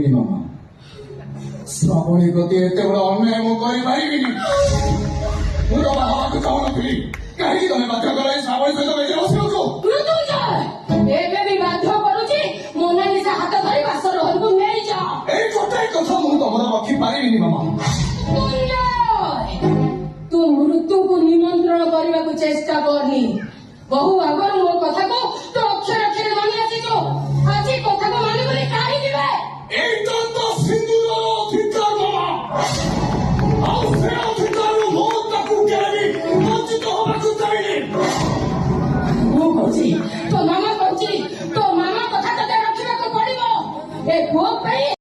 କରିପାରିବିନି ମାମା। ଶ୍ରାବଣୀ ପ୍ରତି ଏତେ ବଡ଼ ଅନ୍ୟାୟ ମୁଁ କରିପାରିବିନି। ମୁଁ ତ ବାହା ହେବାକୁ ଚାହୁଁନଥିଲି, କାହିଁକି ତମେ ବାଧ୍ୟ କଲାଇ ଶ୍ରାବଣୀ ସହିତ ବେଶୀ ବସିବାକୁ? ଏବେ ବି ବାଧ୍ୟ କରୁଛି, ମୋନାଲିସା ହାତ ଧରି ବାସର ଘରକୁ ନେଇଯାଅ। ଏଇ ଗୋଟାଏ କଥା ମୁଁ ତମର ରଖିପାରିବିନି ମାମା। ତୁ ମୃତ୍ୟୁକୁ ନିମନ୍ତ୍ରଣ କରିବାକୁ ଚେଷ୍ଟା କରନି। ବହୁ ଆଗରୁ ମୋ କଥାକୁ ତୁ ଅକ୍ଷର ଅକ୍ଷରେ ମାନି ଆସିଛୁ। ଆଜି କଥାକୁ ମାନିବନି କାହିଁକି ବେ? ଏଇଟା ତ ସିନ୍ଦୁରର ଅଧିକାର ମାମା। ଆଉ ସେ ଅଧିକାରରୁ ମୁଁ ତାକୁ କେବେ ବଞ୍ଚିତ ହେବାକୁ ଚାହିଁନି। ମୁଁ କହୁଛି, ତୋ ମାମା କହୁଛି, ତୋ ମାମା କଥା ତତେ ରଖିବାକୁ ପଡିବ। ଏ ପୁଅ ପାଇଁ